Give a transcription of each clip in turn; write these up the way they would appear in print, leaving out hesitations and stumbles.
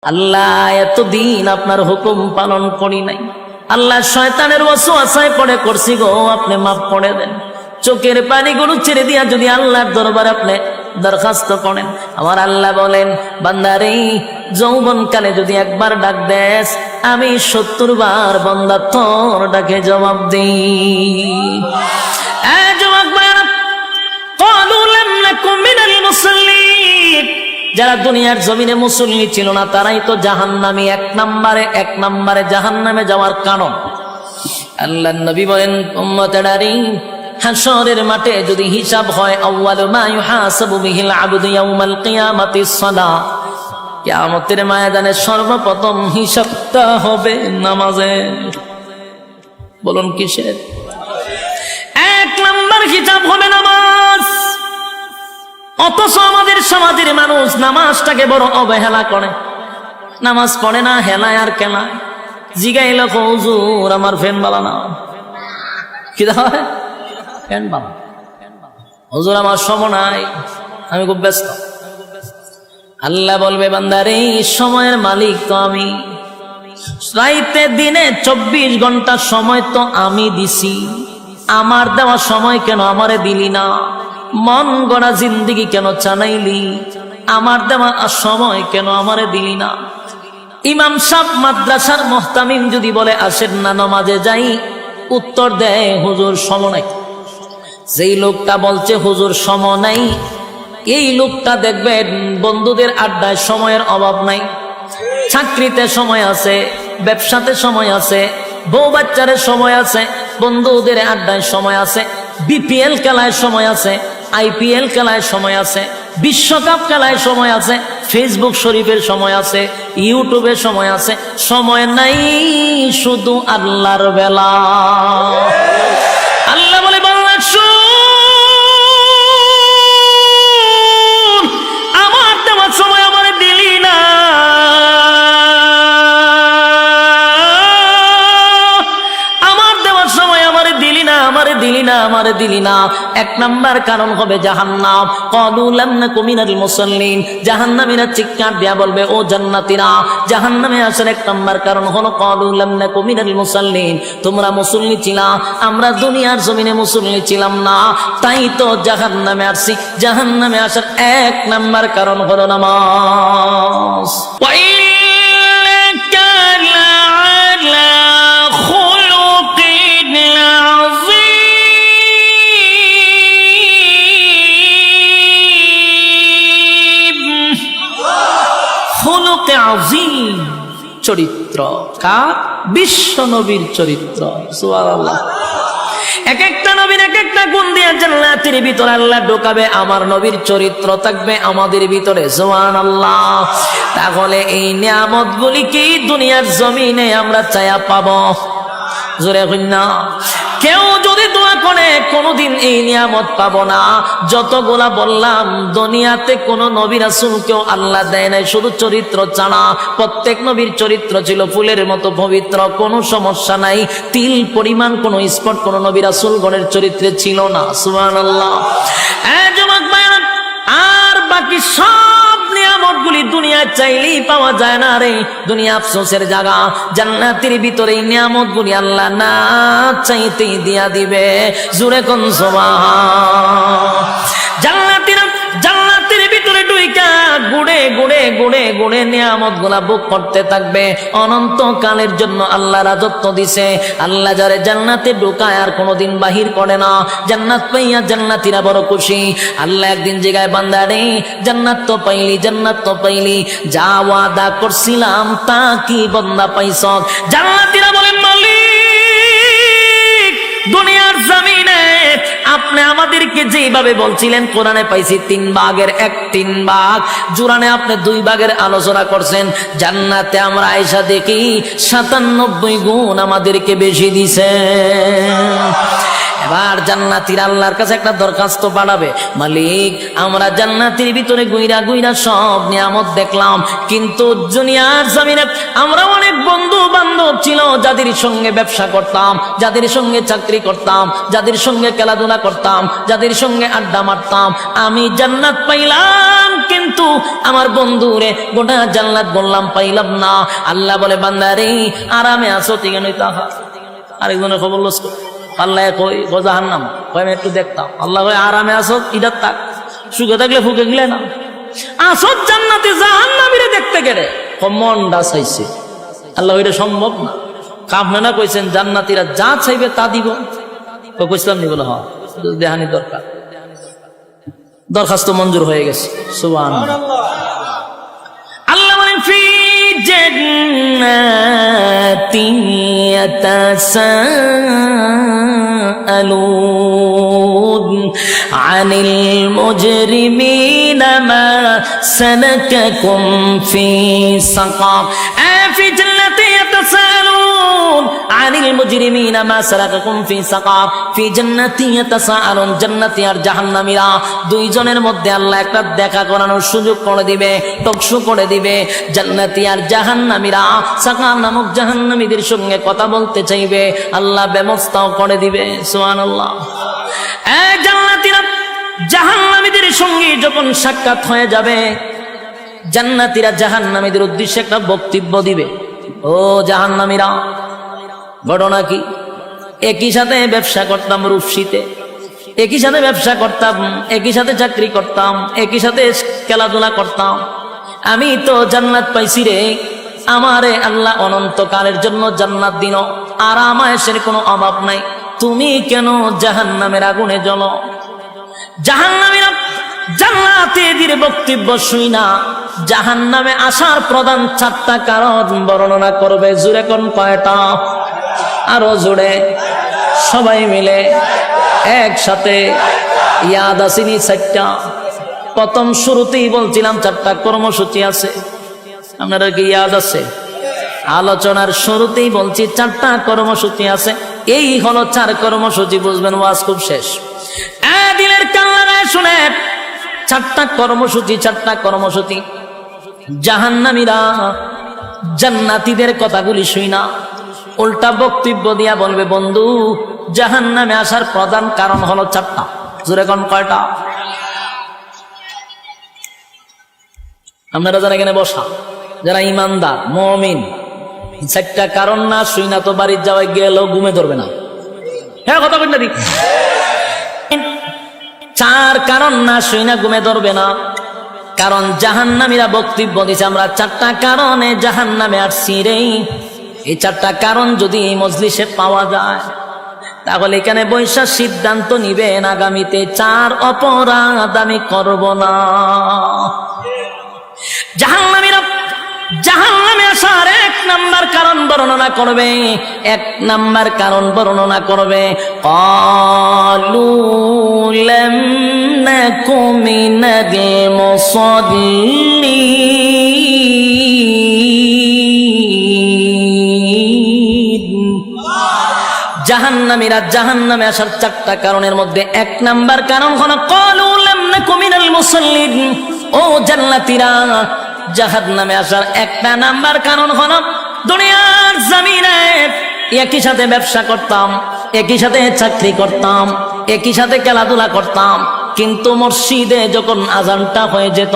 আল্লাহ এতদিন আপনার হুকুম পালন করি নাই, আল্লাহ শয়তানের ওয়াসওয়াসায় পড়ে করছি গো, আপনি মাফ করে দেন। চোখের পানিগুলো ছেড়ে দিয়া যদি আল্লাহর দরবারে আপনি দরখাস্ত করেন, আমার আল্লাহ বলেন বান্দারে যৌবনকালে যদি একবার ডাক দেস, আমি ৭০ বার বান্দা তোর ডাকে জবাব দিই। যারা দুনিয়ার জমিনে মুসল্লি ছিল না তারাই তো জাহান্নামী, এক নম্বরে জাহান্নামে যাওয়ার কারণ। আল্লাহর নবী বলেন উম্মতেরারে হাশরের মাঠে যদি হিসাব হয়, আউয়ালু মা ইউহাসাবু বিহিল আবদু ইয়াউমাল কিয়ামাতিস সালাহ, কিয়ামতের ময়দানে সর্বপ্রথম হিসাবটা হবে নামাজে। বলুন কিসের? ১ নম্বর হিসাব হবে নামাজ। অথচ আমাদের সমাজের মানুষ নামাজটাকে বড় অবহেলা করে, নামাজ পড়ে না, হেলায় আর কেলায়। জিগাইল হুজুর আমার ফ্যান বালা না, কি হয় ফ্যান বালা, হুজুর আমার সময় নাই, আমি খুব ব্যস্ত। আল্লাহ বলবে বান্দারে সময়ের মালিক তো আমি, রাইতে দিনে ২৪ ঘন্টা সময় তো আমি দিছি, আমার দেওয়া সময় কেন আমারে দিলি না? মন গড়া জিন্দিগি কেন চানাইলি? আমার দেওয়া সময় কেন আমারে দিলি না? ইমাম সাহেব মাদ্রাসার মুহতামিম যদি বলে আসেন না নামাজে যাই, উত্তর দেয় হুজুর সময় নাই। যেই লোকটা বলছে হুজুর সময় নাই, এই লোকটা দেখবেন বন্ধুদের আড্ডায় সময়ের অভাব নাই, চাকরিতে সময় আছে, ব্যবসাতে সময় আছে, বউ বাচ্চারের সময় আছে, বন্ধুদের আড্ডায় সময় আছে, বিপিএল খেলায় সময় আছে, আইপিএল খেলায় সময় আছে, বিশ্বকাপ খেলায় সময় আছে, ফেসবুক শরীফের সময় আছে, ইউটিউবের সময় আছে। সময় নাই শুধু আল্লাহর বেলা। আল্লাহ বলে বাংলা শুন, আমার দেওয়ার সময় আমার দিলি না, আমারে দিলি না। ১ নাম্বার কারণ হবে জাহান্নাম। ক্বালু লাম নাকু মিনাল মুসাল্লিন, জাহান্নামীরা চিৎকার দিয়া বলবে ও জান্নাতীরা, জাহান্নামে আসার ১ নাম্বার কারণ হলো ক্বালু লাম নাকু মিনাল মুসাল্লিন, তোমরা মুসল্লি ছিলা, আমরা দুনিয়ার জমিনে মুসল্লি ছিলাম না, তাই তো জাহান্নামে আসছি। জাহান্নামে আসার ১ নাম্বার কারণ হলো নামাজ। চরিত্র কার? বিশ্ব নবীর চরিত্র। সুবহানাল্লাহ। এক একটা নবীর এক একটা গুণ দিয়ে জান্নাতের ভিতরে আল্লাহ ঢোকাবে, আমার নবীর চরিত্র থাকবে আমাদের ভিতরে। সুবহানাল্লাহ। তাহলে এই নিয়ামতগুলি কি দুনিয়ার জমিনে আমরা চায়া পাবো? জোরে কই না। কেউ যদি দোয়া করে কোনদিন এই নিয়ামত পাবো না। যতগুলা বললাম দুনিয়াতে কোন নবী রাসূলকেও আল্লাহ দেয় নাই শুধু চরিত্র ছাড়া। প্রত্যেক নবীর চরিত্র ছিল ফুলের মতো পবিত্র, কোনো সমস্যা নাই। তিল পরিমাণ কোন স্পট কোন নবী রাসূলগণের চরিত্রে ছিল না। সুবহানাল্লাহ। যুবক ভাইরা, আর বাকি সব নিয়ামতগুলি দুনিয়া চাইলেই পাওয়া যায় না রে। দুনিয়া আফসোসের জায়গা। জান্নাতের ভিতরে এই নিয়ামতগুলি আল্লাহ না চাইতেই দিয়া দিবে। জোরে কোন সুবহান। জান্নাতের ভিতরে ঢুইকা গুড়ে গুড়ে গুড়ে গুড়ে নিয়ামতগুলা ভোগ করতে থাকবে অনন্তকালের জন্য। আল্লাহ রাজত্ব দিছে। আল্লাহ যারে জান্নাতে ঢুকায় আর কোনোদিন বাহির করে না। জান্নাত পাইয়া জান্নাতীরা বড় খুশি। আল্লাহ একদিন জিগায় বান্দারে জান্নাত তো পাইলি, জান্নাত তো পাইলি, যা ওয়াদা করছিলাম তা কি বান্দা পাইছ? জান্নাতীরা বলেন মালিক, দুনিয়ার জমিনে আপনি আমাদেরকে যেভাবে বলছিলেন কোরআনে পাইছি 3 ভাগের 1 ভাগ, জুরানে আপনি 2 ভাগের আলোচনা করছেন। জান্নাতে আমরা আয়েশা দেখি 97 গুণ আমাদেরকে বেশি দিছেন। এবার জান্নাতীরা আল্লাহর কাছে একটা দরখাস্ত পাঠাবে, মালিক আমরা জান্নাতের ভিতরে গুইরা গুইরা সব নিয়ামত দেখলাম, কিন্তু দুনিয়ার জমিনে আমরা অনেক বন্ধু বান্ধব ছিল যাদের সঙ্গে ব্যবসা করতাম, যাদের সঙ্গে চাকরি করতাম, যাদের সঙ্গে খেলাধুলা করতাম, যাদের সঙ্গে আড্ডা মারতাম, আমি জান্নাত পাইলাম কিন্তু আমার বন্ধুরে গোটা জান্নাত বললাম পাইলাম না। আল্লাহ বলে বান্দারে আরামে আসো ঠিক নই তাহা। আরেকজনের খবর লস আল্লাহ কই জাহান্নাম কই আমি একটু দেখতাম, আল্লাহ কই আরামে আসো ইদার থাক, সুখে থাকলে ফুকে গেলে না আসো জান্নাতে, জাহান্নামীরে দেখতে গেলে মনটা চাইছে আল্লাহ এটা সম্ভব না। কামনা কইছেন জান্নাতীরা যা চাইবে তা দিব, কইছিলাম নি বলে হ্যাঁ দেহানি দরকার, দরখাস্ত মঞ্জুর হয়ে গেছে। সুবহানাল্লাহ। আল্লাহ বলেন ফি জান্নাতিন ইয়াতাসাআলুন আনিল মুজরিমিনা মা সালাকাকুম ফি সাকার। ফি জান্নাতি ইয়াতাসাআলুন আনিল মুজরিমিনা মা সালাকাকুম ফি সাকার। ফি জান্নাতি ইয়াতাসাআলুন, জান্নাতি আর জাহান্নামীরা দুইজনের মধ্যে আল্লাহ একটা দেখা করানোর সুযোগ করে দিবে, টকশো করে দিবে। জান্নাতি আর জাহান্নামীরা সাকার নামক জাহান্নামীদের সঙ্গে কথা বলতে চাইবে, আল্লাহ ব্যবস্থাও করে দিবে। সুবহানাল্লাহ। এই জান্নাতীরা জাহান্নামীদের সঙ্গে যখন সাক্ষাৎ হয়ে যাবে, জান্নাতীরা জাহান্নামীদের উদ্দেশ্যে একটা বক্তব্য দিবে। ও জাহান্নামীরা, ঘটনা কি? একই সাথে ব্যবসা করতাম রূপসীতে, একই সাথে ব্যবসা করতাম, একই সাথে চাকরি করতাম, একই সাথে খেলাধুলা করতাম, আমি তো জান্নাত পাইছি রে, আমারে আল্লাহ অনন্তকালের জন্য জান্নাত দিন, আরাম আয়েশের কোনো অভাব নাই, তুমি কেন জাহান্নামের আগুনে জ্বলো? জাহান্নামীরা জান্নাতীদের বক্তব্য শুই না জাহান্নামে আসার প্রধান 4টা কারণ বর্ণনা করবে। জোরে কোন কয়টা? আরো জোরে সবাই মিলে একসাথে ইয়াদ আসেনি 4টা? প্রথম শুরুতেই বলছিলাম 4টা কর্মসূচি আছে, আপনারা কি ইয়াদ আছে? আলোচনার শুরুতেই বলছি 4টা কর্মসূচি আছে, এই হলো 4 কর্মসূচি, বুঝবেন ওয়াজ খুব শেষ। দিলের কান লাগায় শুনে 4টা কর্মসূচি, 4টা কর্মসূচি। জাহান্নামীরা জান্নাতীদের কথাগুলি শুই না, উল্টা বক্তব্য দিয়া বলবে বন্ধু জাহান্নামে আসার প্রধান কারণ হলো 4টা। জোরে কোন কয়টা? আপনারা যারা এখানে বসা, যারা ইমানদার মুমিন, 4টা কারণ না শুই না তো বাড়ির যাওয়ায় গেলেও ঘুমে ধরবে না। হ্যাঁ কথা বল না, 4 কারণ না শুই না ঘুমে ধরবে না। কারণ জাহান্নামীরা বক্তব্য দিছে আমরা 4টা কারণে জাহান্নামে আসছি রে। এই 4টা কারণ যদি এই মজলিসে পাওয়া যায় তাহলে এখানে বৈশা সিদ্ধান্ত নিবেন আগামীতে 4 অপরাধ আমি করব না। জাহান্নামীরা জাহান্নামে আসার 1 নাম্বার কারণ বর্ণনা করবে, 1 নাম্বার কারণ বর্ণনা করবে, ক্বালু লাম নাকু মিনাল মুসাল্লিন। জাহান্নামীরা জাহান্নামে আসার 4টা কারণের মধ্যে 1 নাম্বার কারণ হলো ক্বালু লাম নাকু মিনাল মুসাল্লিন। ও জান্নাতীরা, জাহান্নামে আসার 1টা নাম্বার কারণ হলো দুনিয়ার জমিনে একই সাথে ব্যবসা করতাম, একই সাথে চাকরি করতাম, একই সাথে খেলাধুলা করতাম, কিন্তু মসজিদে যখন আজানটা হয়ে যেত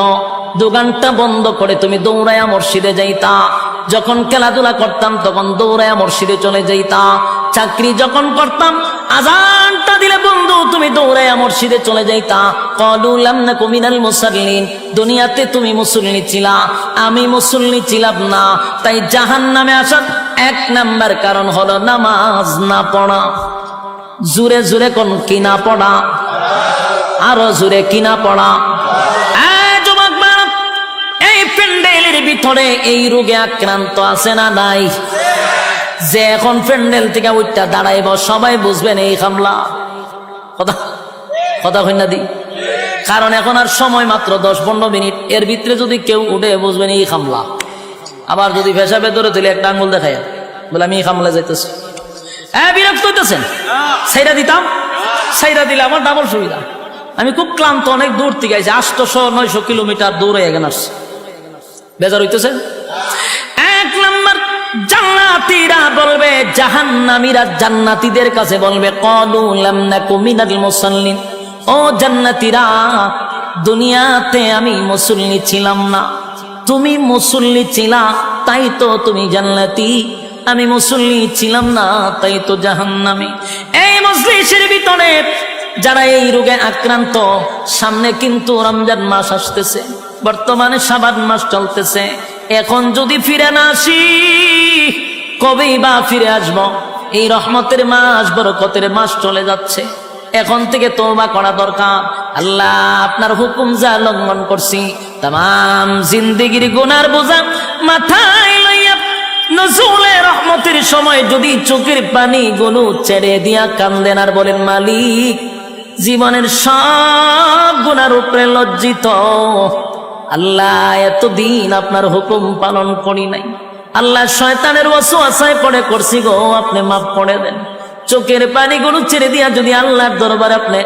দোকানটা বন্ধ করে তুমি দৌড়ায়া মসজিদে যাইতা, যখন খেলাধুলা করতাম তখন দৌড়ায়া মসজিদে চলে যাইতা, চাকরি যখন করতাম আজানটা দিলে বন্ধু তুমি দৌড়ায়া মসজিদে চলে যাইতা। ক্বালু লাম নাকু মিনাল মুসাল্লিন। দুনিয়াতে তুমি মুসল্লি ছিলা, আমি মুসল্লি ছিলাম না, তাই জাহান্নামে আসার 1 নাম্বার কারণ হলো নামাজ না পড়া। জোরে জোরে কোন কি না পড়া? আরো জোরে কি না পড়া? এই প্যান্ডেলের ভিতরে এই রোগে আক্রান্ত আছে না নাই? যে এখন প্যান্ডেল থেকে উঠটা দাঁড়াইব সবাই বুঝবেন এই হামলা। কথা কথা কইনা দি, কারণ এখন আর সময় মাত্র 10-15 মিনিট, এর ভিতরে যদি কেউ উঠে বুঝবেন এই হামলা। আবার যদি পেশাবে ধরে তুলে একটা আঙ্গুল দেখায় বলে আমি এই হামলা যাইতেছি, বিরক্ত হইতেছেন, সেইটা দিতাম ছাইরা দিলে আমার ডাবল সুবিধা। আমি খুব ক্লান্ত, অনেক দূর থেকে আইছি, 800-900 কিলোমিটার দূরে এখানে আসছি। বেজার হইতেছে? এক নাম্বার, জান্নাতীরা বলবে, জাহান্নামীরা জান্নাতীদের কাছে বলবে, ক্বালু লাম নাকু মিনাল মুসাল্লিন, ও জান্নাতীরা, দুনিয়াতে আমি মুসল্লি ছিলাম না, তুমি মুসল্লি ছিলা তাই তো তুমি জান্নাতি, আমি মুসল্লি ছিলাম না তাই তো জাহান্নামী। এই মজলিসের ভিতরে যারা এই রোগে আক্রান্ত, সামনে কিন্তু রমজান মাস আসতেছে, বর্তমানে শাবান মাস চলতেছে, এখন যদি ফিরে না আসি কবেই বা ফিরে আসব? এই রহমতের মাস, বরকতের মাস চলে যাচ্ছে, এখন থেকে তওবা করা দরকার। আল্লাহ, আপনার হুকুম যা লঙ্ঘন করছি, তাম জিন্দেগির গুনার বোঝা মাথায় লইয়া নজুলে রহমতের সময় যদি চোখের পানি গুলো ছেড়ে দিয়া কান্দেন আর বলেন, মালিক, জীবনের সব গুনার উপরে লজ্জিত, আল্লাহ এতদিন আপনার হুকুম পালন করি নাই, আল্লাহ শয়তানের ওয়াসওয়াসায় পড়ে করছি গো, আপনি মাফ করে দেন। চোখের পানিগুলো ছেড়ে দিয়া যদি আল্লাহর দরবারে আপনি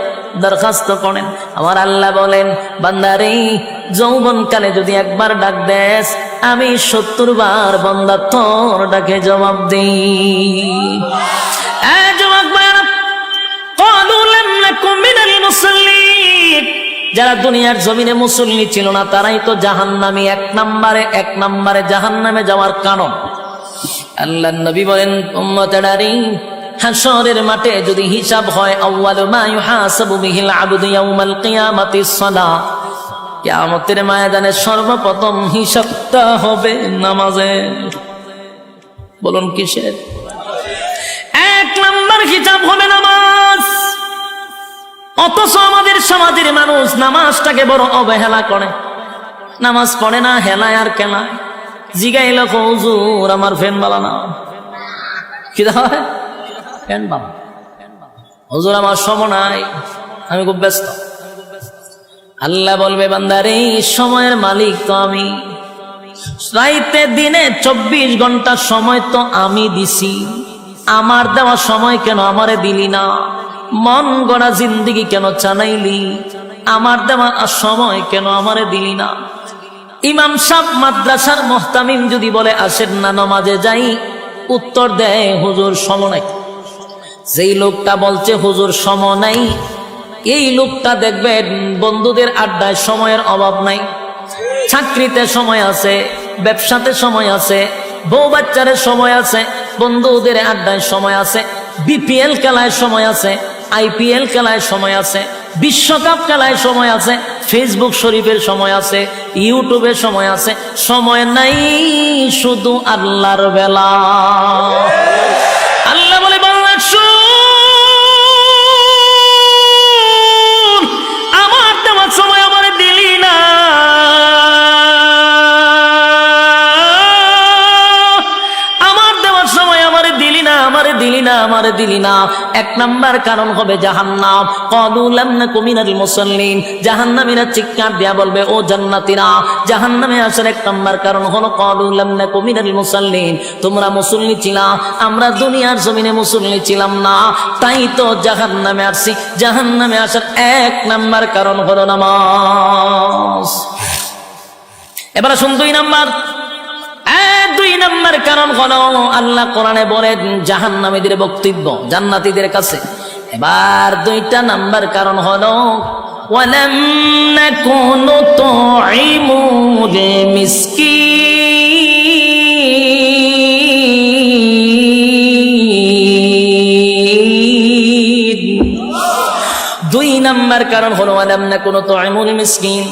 দরখাস্ত করেন, আমার আল্লাহ বলেন, বান্দারে, যৌবনকালে যদি একবার ডাক দেস, আমি 70 বার বান্দা তোর ডাকে জবাব দিই। যারা দুনিয়ার জমিনে মুসল্লি ছিল না তারাই তো জাহান্নামী, এক নম্বরে জাহান্নামে যাওয়ার কারণ। আল্লাহর নবী বলেন, উম্মতেরারে, হাশরের মাঠে যদি হিসাব হয়, আউয়ালু মা ইউহাসাবু বিহিল আবদু ইয়াউমাল কিয়ামাতিস সালাহ, কিয়ামতের ময়দানে সর্বপ্রথম হিসাবটা হবে নামাজের। বলুন কিসের? 1 নম্বর হিসাব হবে নামাজ। অথচ আমাদের সমাজের মানুষ নামাজটাকে বড় অবহেলা করে, নামাজ পড়ে না, হেলায় আর খেলায়। জিগাইল, হুজুর আমার ফ্যান বালা না, কি হয় ফ্যান বালা, হুজুর আমার সময় নাই, আমি খুব ব্যস্ত। আল্লাহ বলবে, বান্দারে, সময়ের মালিক তো আমি, রাইতে দিনে 24 ঘন্টা সময় তো আমি দিছি, আমার দেওয়া সময় কেন আমারে দিলি না? মন গড়া জিন্দেগি কেন চালাইলি? আমার দেওয়া সময় কেন আমারে দিলি না? ইমাম সাহেব মাদ্রাসার মুহতামিম যদি বলে, আসেন না নামাজে যাই, উত্তর দেয়, হুজুর সময় নাই। যেই লোকটা বলছে হুজুর সময় নাই, এই লোকটা দেখবেন বন্ধুদের আড্ডায় সময়ের অভাব নাই, চাকরিতে সময় আছে, ব্যবসাতে সময় আছে, বউ বাচ্চারের সময় আছে, বন্ধুদের আড্ডায় সময় আছে, বিপিএল খেলায় সময় আছে, আইপিএল খেলায় সময় আছে, বিশ্বকাপ খেলায় সময় আছে, ফেসবুক শরীফের সময় আছে, ইউটিউবের সময় আছে, সময় নাই শুধু আল্লাহর বেলা। আল্লাহ বলে, বাংলা শুন, আমার দেওয়ার সময় আমার দিলি না, আমারে দিলি না। 1 নাম্বার কারণ হবে জাহান্নাম। ক্বালু লাম নাকু মিনাল মুসাল্লিন, জাহান্নামীরা চিৎকার দিয়া বলবে, ও জান্নাতীরা, জাহান্নামে আসার 1 নাম্বার কারণ হলো ক্বালু লাম নাকু মিনাল মুসাল্লিন, তোমরা মুসল্লি ছিলা, আমরা দুনিয়ার জমিনে মুসল্লি ছিলাম না, তাই তো জাহান্নামে আসছি। জাহান্নামে আসার 1 নাম্বার কারণ হলো নামাজ। এবারে শুন 2 নাম্বার। 2 নাম্বার কারণ হলো, আল্লাহ কোরআনে বলেন জাহান্নামীদের বক্তব্য জান্নাতীদের কাছে। এবার 2টা নাম্বার কারণ হলো, ওয়ালাম নাকুনু তুইমুল মিসকিন। 2 নাম্বার কারণ হলো, ওয়ালাম নাকুনু তুইমুল মিসকিন।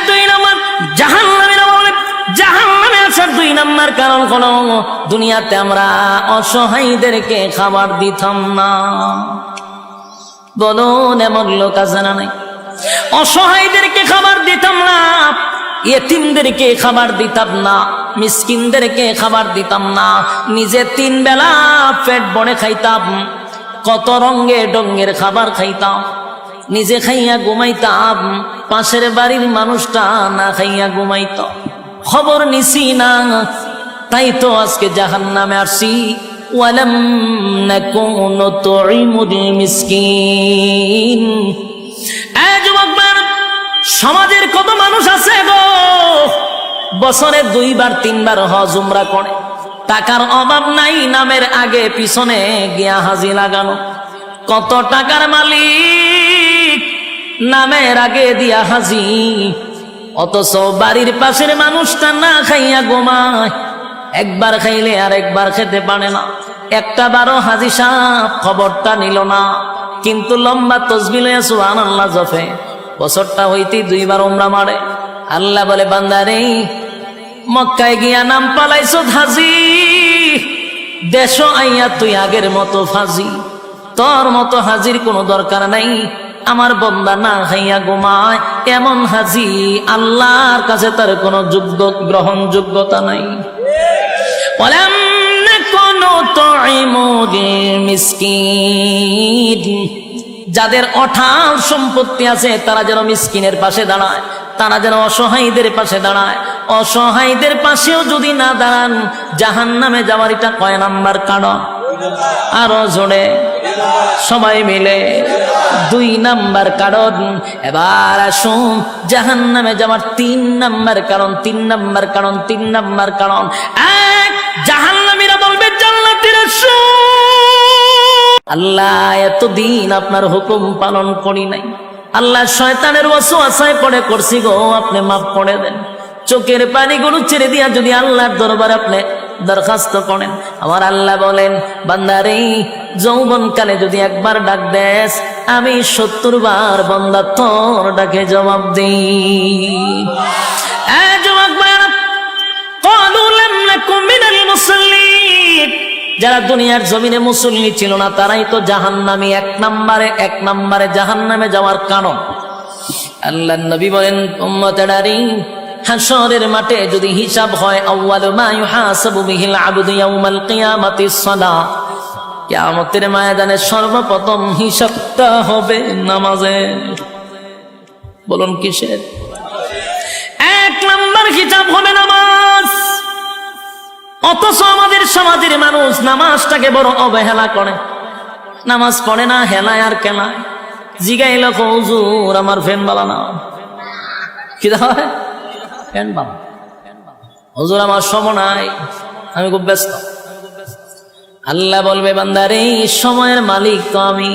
2 নাম্বার জাহান্নামীরা বলে, জাহান্নামে আসার 2 নাম্বার কারণ হলো, দুনিয়াতে আমরা অসহায়দেরকে খাবার দিতাম না। বলুন, এমন লোক আছে না নাই? অসহায়দেরকে খাবার দিতাম না, ইয়েতিমদেরকে খাবার দিতাম না, মিসকিনদেরকে খাবার দিতাম না, নিজে 3 বেলা পেট ভরে খাইতাম, কত রঙে ডঙ্গের খাবার খাইতাম, নিজে খাইয়া ঘুমাইতাম, পাশের বাড়ির মানুষটা না খাইয়া ঘুমাইত, খবর নিছি না, তাই তো আজকে জাহান্নামে আসছি। ওয়ালাম নাকুনু নুতঈমুল মিসকিন। এই যুবক ভাইরা, সমাজের কত মানুষ আছে গো, বছরে 2-3 হজ উমরা করে, টাকার অভাব নাই, নামের আগে পিছনে গিয়া হাজি লাগানো। কত টাকার মালিক, নামের আগে দিয়া হাজি, অথচ বাড়ির পাশের মানুষটা না খাইয়া ঘুমায়, একবার খাইলে আর একবার খেতে পারে না। একটা বারো হাজি সাহেব খবরটা নিল না, কিন্তু লম্বা তসবিহ লইয়া সুবহানাল্লাহ জপে, বছরটা হইতে 2 বার উমরা মারে। আল্লাহ বলে, বান্দারে মক্কায় গিয়া নাম পালাইছো হাজি, দেশ আইয়া তুই আগের মতো ফাজি, তোর মতো হাজির কোনো দরকার নাই। আমার বন্দা না খাইয়া ঘুমায়, এমন হাজি আল্লাহর কাছে তার কোনো গ্রহণযোগ্যতা নাই। ওয়ালাম নাকুনু নুতঈমুল মিসকিন। যাদের অঢাল সম্পত্তি আছে তারা যেন মিসকিনের পাশে দাঁড়ায়, তারা যেন অসহায়ীদের পাশে দাঁড়ায়। অসহায়ীদের পাশেও যদি না দাঁড়ান, জাহান্নামে যাওয়ার এটা কয় নাম্বার কারণ? আরো জোরে সবাই মিলে 2 নাম্বার কারণ। এবার আসুন জাহান্নামে যাওয়ার 3 নাম্বার কারণ। 3 নাম্বার কারণ, 3 নাম্বার কারণ। এক, জাহান্নামীরা বলবে জান্নাতীরা আল্লাহ এতদিন আপনার হুকুম পালন করি নাই, আল্লাহ শয়তানের ওয়াসওয়াসায় পড়ে করছি গো, আপনি মাফ করে দেন। চোখের পানিগুলো ছেড়ে দিয়া যদি আল্লাহর দরবারে আপনি দরখাস্ত করেন, আমার আল্লাহ বলেন, বান্দারে যৌবনকালে যদি একবার ডাক দেস, আমি 70 বার বান্দা তোর ডাকে জবাব দিই। যারা দুনিয়ার জমিনে মুসল্লি ছিল না তারাই তো জাহান্নামী, 1 নম্বরে জাহান্নামে যাওয়ার কারণ। আল্লাহর নবী বলেন, উম্মতেরানি হাশরের মাঠে যদি হিসাব হয়, আউয়ালু মা ইউহাসাবু বিহিল আবদু ইয়াউমাল কিয়ামাতিস সালাহ, কিয়ামতের ময়দানে সর্বপ্রথম হিসাবটা হবে নামাজের। বলুন কিসের? 1 নম্বর হিসাব হবে নামাজ। অথচ আমাদের সমাজের মানুষ নামাজটাকে বড় অবহেলা করে, নামাজ পড়ে না, হেলায় আর কেলায়। জিগাইল, হুজুর আমার ফ্যান বালা না, কি হয় ফ্যান বালা, হুজুর আমার সময় নাই, আমি খুব ব্যস্ত। আল্লাহ বলবে, বান্দারে সময়ের মালিক তো আমি,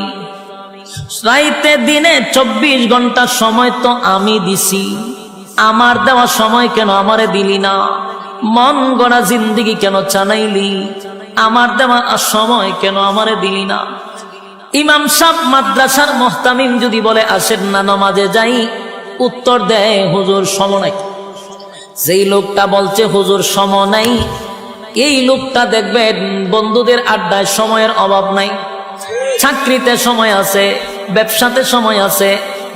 রাইতে দিনে 24 ঘন্টা সময় তো আমি দিছি, আমার দেওয়া সময় কেন আমারে দিলি না? মন গড়া জিন্দেগি কেন চানাইলি? আমার দেওয়া সময় কেন আমারে দিলি না? ইমাম সাহেব মাদ্রাসার মুহতামিম যদি বলে আসেন না নামাজে যাই, উত্তর দেয় হুজুর সময় নাই। যেই লোকটা বলছে হুজুর সময় নাই, এই লোকটা দেখবেন বন্ধুদের আড্ডায় সময়ের অভাব নাই, চাকরিতে সময় আছে, ব্যবসাতে সময় আছে,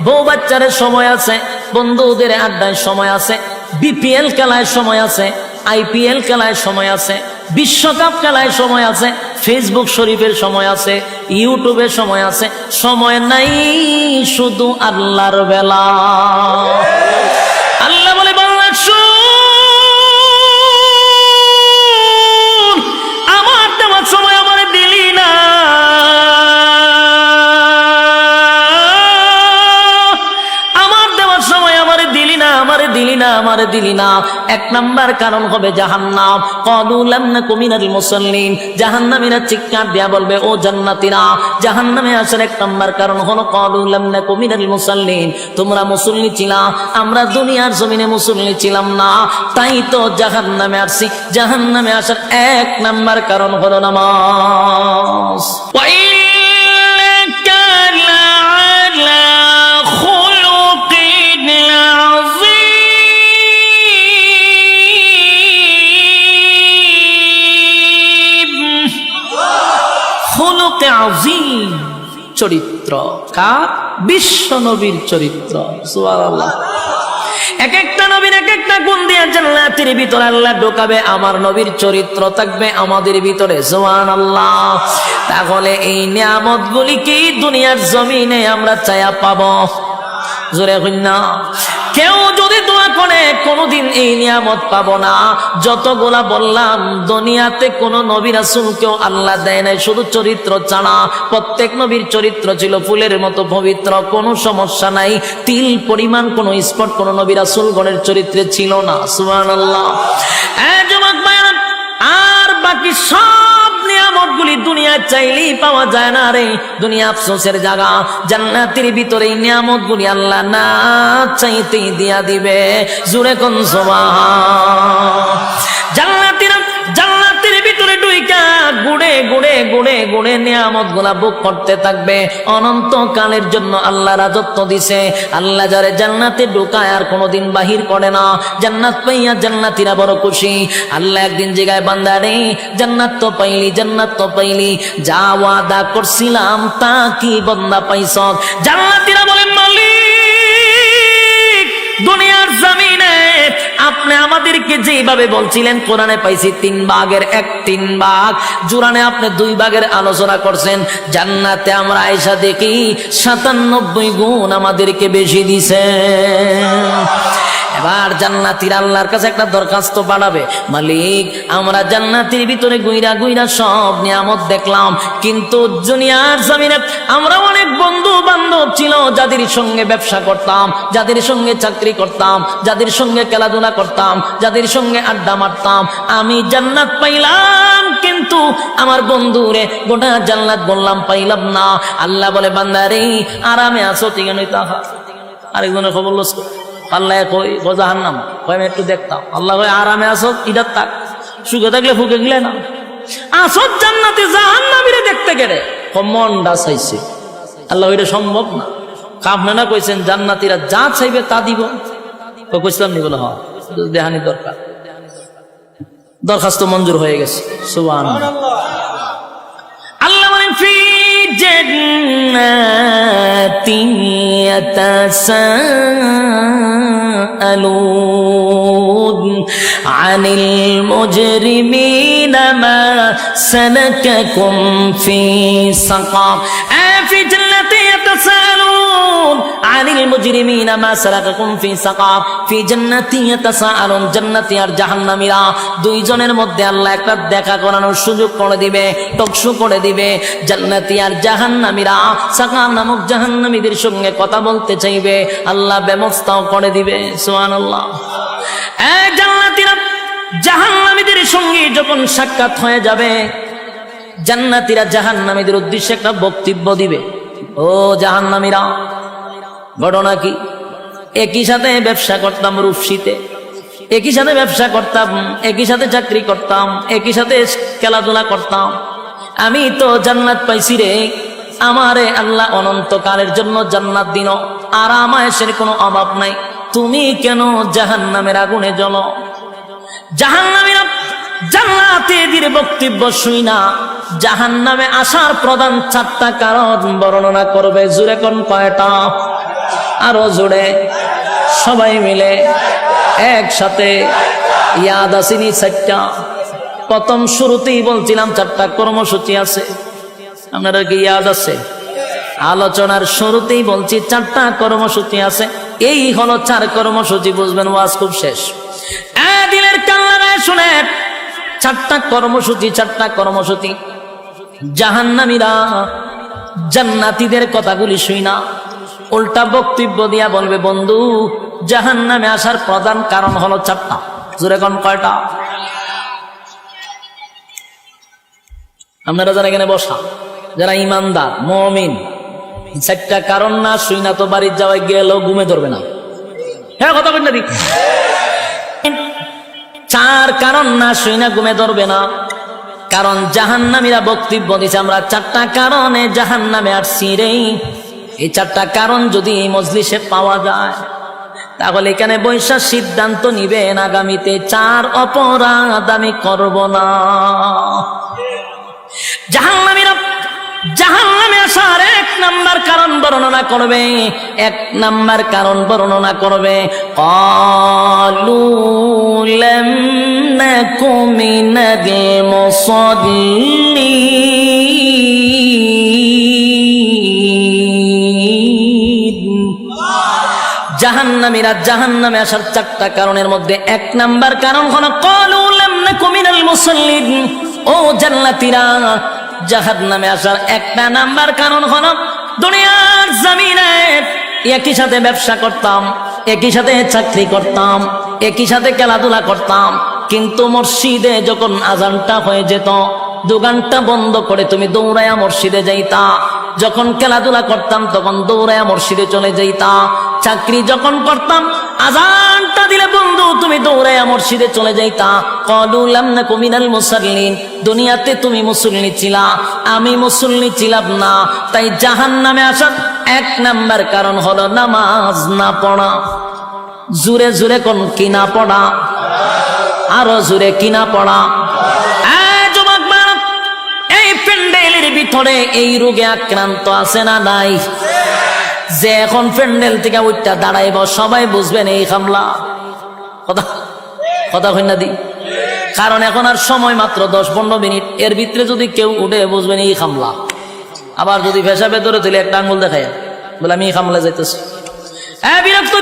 বউ বাচ্চারে সময় আছে, বন্ধুদের আড্ডায় সময় আছে, বিপিএল খেলায় সময় আছে, আইপিএল খেলায় সময় আছে, বিশ্বকাপ খেলায় সময় আছে, ফেসবুক শরীফের সময় আছে, ইউটিউবের সময় আছে। সময় নাই শুধু আল্লাহর বেলা। আল্লাহ বলে, বাংলা শুন, আমার দেওয়ার সময় আমার দিলি না, আমারে দিলি না। 1 নম্বর কারণ হবে জাহান্নাম। ক্বালু লাম নাকু মিনাল মুসাল্লিন, জাহান্নামীরা চিৎকার দিয়া বলবে, ও জান্নাতীরা, জাহান্নামে আসার 1 নম্বর কারণ হলো ক্বালু লাম নাকু মিনাল মুসাল্লিন, তোমরা মুসল্লি ছিলা, আমরা দুনিয়ার জমিনে মুসল্লি ছিলাম না, তাই তো জাহান্নামে আসছি। জাহান্নামে আসার 1 নম্বর কারণ হলো নামাজ। চরিত্র কার? বিশ্ব নবীর চরিত্র। সুবহানাল্লাহ। এক একটা নবীর এক একটা গুণ দিয়ে জান্নাতের ভিতরে আল্লাহ ঢোকাবে, আমার নবীর চরিত্র থাকবে আমাদের ভিতরে। সুবহানাল্লাহ। তাহলে এই নিয়ামতগুলি কি দুনিয়ার জমিনে আমরা চায়া পাবো? জোরে কইনা। কেউ যদি দোয়া করে কোনোদিন এই নিয়ামত পাবো না। যতগুলা বললাম দুনিয়াতে কোন নবী রাসূলকেও আল্লাহ দেয় নাই শুধু চরিত্র ছাড়া। প্রত্যেক নবীর চরিত্র ছিল ফুলের মতো পবিত্র, কোনো সমস্যা নাই। তিল পরিমাণ কোনো স্পট কোন নবী রাসূলগণের চরিত্রে ছিল না। সুবহানাল্লাহ। যুবক ভাইরা, আর বাকি সব নিয়ামতগুলি দুনিয়া চাইলেই পাওয়া যায় না রে। দুনিয়া আফসোসের জায়গা। জান্নাতের ভিতরে এই নিয়ামতগুলি আল্লাহ না চাইতেই দিয়া দিবে। জোরে কোন সুবহান। জান্নাতের ভিতরে ঢুইকা গুড়ে গুড়ে গুড়ে গুড়ে নিয়ামতগুলা ভোগ করতে থাকবে অনন্তকালের জন্য। আল্লাহ রাজত্ব দিছে। আল্লাহ যারে জান্নাতে ঢুকায় আর কোনোদিন বাহির করে না। জান্নাত পাইয়া জান্নাতীরা বড় খুশি। আল্লাহ একদিন জায়গায় বান্দা রে জান্নাত তো পাইলি, জান্নাত তো পাইলি, যা ওয়াদা করছিলাম তা কি বান্দা পাইছ? জান্নাতীরা বলেন মালিক, দুনিয়ার জমিনে আপনি আমাদেরকে যেভাবে বলছিলেন কোরআনে পাইছি 3 ভাগের 1/3 ভাগ, জুরানে আপনি 2 ভাগের আলোচনা করছেন। জান্নাতে আমরা আয়েশা দেখি 97 গুণ আমাদেরকে বেশি দিছে। এবার জান্নাতীর আল্লাহর কাছে একটা দরখাস্ত পাঠাবে, মালিক আমরা জান্নাতের ভিতরে গুইরা গুইরা সব নিয়ামত দেখলাম, কিন্তু দুনিয়ার জমিনে আমরা অনেক বন্ধু বান্ধব ছিল যাদের সঙ্গে ব্যবসা করতাম, যাদের সঙ্গে চাকরি করতাম, যাদের সঙ্গে খেলাধুলা করতাম, যাদের সঙ্গে আড্ডা মারতাম। আমি জান্নাত পাইলাম কিন্তু আমার বন্ধুরে গোটা জান্নাত বললাম পাইলাম না। আল্লাহ বলে বান্দারে আরামে আছো ঠিক নই তাহা। আরেকজনের খবর লস আল্লাহ কই জাহান্নাম কই আমি একটু দেখতাম। আল্লাহ কই আরামে আসো ইদার থাক, সুখে থাকলে ফুকে গেলে না আসো জান্নাতে, জাহান্নামীরে দেখতে গেলে মনটা চাইছে। আল্লাহ এটা সম্ভব না। কাফনা কইছেন জান্নাতীরা যা চাইবে তা দিব। কইছিলাম নি বলে হ্যাঁ দেহানি দরকার, দরখাস্ত মঞ্জুর হয়ে গেছে। সুবহানাল্লাহ। আল্লাহ বলেন ফি জান্নাতিন ইয়াতাসাআলুন আনিল মুজরিমিনা মা সালাকাকুম ফি সাকার। ফি জান্নাতিন ইয়াতাসাআলুন আনিল মুজরিমিনা মা সালাকাকুম ফি সাকার। ফি জান্নাতিন ইয়াতাসাআলুন, জান্নাতি আর জাহান্নামীরা দুইজনের মধ্যে আল্লাহ একটা দেখা করানোর সুযোগ করে দিবে, টকশো করে দিবে। জান্নাতি আর জাহান্নামীরা সাকার নামক জাহান্নামীদের সঙ্গে কথা বলতে চাইবে, আল্লাহ ব্যবস্থাও করে দিবে। সুবহানাল্লাহ। জান্নাতীরা জাহান্নামীদের সঙ্গে যখন সাক্ষাৎ হয়ে যাবে, জান্নাতীরা জাহান্নামীদের উদ্দেশ্যে একটা বক্তব্য দিবে। ও জাহান্নামীরা, ঘটনা কি? একই সাথে ব্যবসা করতাম রূপসীতে, একই সাথে ব্যবসা করতাম, একই সাথে চাকরি করতাম, একই সাথে খেলাধুলা করতাম। আমি তো জান্নাত পাইছি রে, আমারে আল্লাহ অনন্তকালের জন্য জান্নাত দিন, আরাম আয়েশের কোনো অভাব নাই। তুমি কেন জাহান্নামের আগুনে জ্বলো? জাহান্নামীরা জান্নাতীদের বক্তব্য শুই না জাহান্নামে আসার প্রধান 4টা কারণ বর্ণনা করবে। জোরে কোন কয়টা? আরো জোরে সবাই মিলে একসাথে। ইয়াদ আসেনি 4টা? প্রথম শুরুতেই বলছিলাম 4টা কর্মসূচি আছে, আপনারা কি ইয়াদ আছে? আলোচনার শুরুতেই বলছি 4টা কর্মসূচি আছে। এই হলো 4 কর্মসূচি, বুঝবেন ওয়াজ খুব শেষ। দিলের কান লাগায় শুনেন, 4টা কর্মসূচি, 4টা কর্মসূচি। জাহান্নামীরা জান্নাতীদের কথাগুলি শুই না, উল্টা বক্তব্য দিয়া বলবে বন্ধু জাহান্নামে আসার প্রধান কারণ হলো 4টা। জোরে কোন কয়টা? আপনারা যারা এখানে বসা, যারা ইমানদার মুমিন, 4টা কারণ না শুই না তো বাড়ির যাওয়ায় গেলেও ঘুমে ধরবে না। হ্যাঁ কথা বলেন না, 4 কারণ না শুই না ঘুমে ধরবে না। কারণ জাহান্নামীরা বক্তব্য দিচ্ছে আমরা 4টা কারণে জাহান্নামে আসছি রে। এই 4টা কারণ যদি এই মজলিসে পাওয়া যায় তাহলে এখানে বৈশা সিদ্ধান্ত নিবেন আগামীতে 4 অপরাধ আমি করব না। জাহান্নামীরা জাহান্নামে আসার 1 নাম্বার কারণ বর্ণনা করবে, 1 নাম্বার কারণ বর্ণনা করবে ক্বালু লাম নাকু মিনাল মুসাল্লিন। জাহান্নামীরা জাহান্নামে আসার 4টা কারণের মধ্যে 1 নাম্বার কারণ হলো ক্বালু লাম নাকু মিনাল মুসাল্লিন। ও জান্নাতীরা, জাহান্নামে আসার 1 নাম্বার কারণ হলো দুনিয়ার জমিনে একই সাথে ব্যবসা করতাম, একই সাথে চাকরি করতাম, একই সাথে খেলাধুলা করতাম, কিন্তু মসজিদে যখন আজানটা হয়ে যেত দোকানটা বন্ধ করে তুমি দৌড়ায়া মসজিদে যাইতা। যখন খেলাধুলা করতাম তখন দৌড়ায়া মসজিদে চলে যাইতা। চাকরি যখন করতাম আজানটা দিলে বন্ধু তুমি দৌড়ায়া মসজিদে চলে যাইতা। ক্বালু লাম নাকু মিনাল মুসাল্লিন। দুনিয়াতে তুমি মুসল্লি ছিলা, আমি মুসল্লি ছিলাম না, তাই জাহান্নামে আসার 1 নাম্বার কারণ হলো নামাজ না পড়া। জোরে জোরে কোন কি না পড়া, আরো জোরে কি না পড়া। এই প্যান্ডেলের ভিতরে এই রোগে আক্রান্ত আছে না নাই? যে এখন প্যান্ডেল থেকে উঠটা দাঁড়াইব সবাই বুঝবেন এই হামলা। কথা কই না দি? কারণ এখন আর সময় মাত্র 10-15 মিনিট, এর ভিতরে যদি কেউ উঠে বুঝবেন এই হামলা। আবার যদি পেশাবে ধরে তুলে একটা আঙ্গুল দেখায় বলে আমি এই হামলা যাইতেছি, বিরক্ত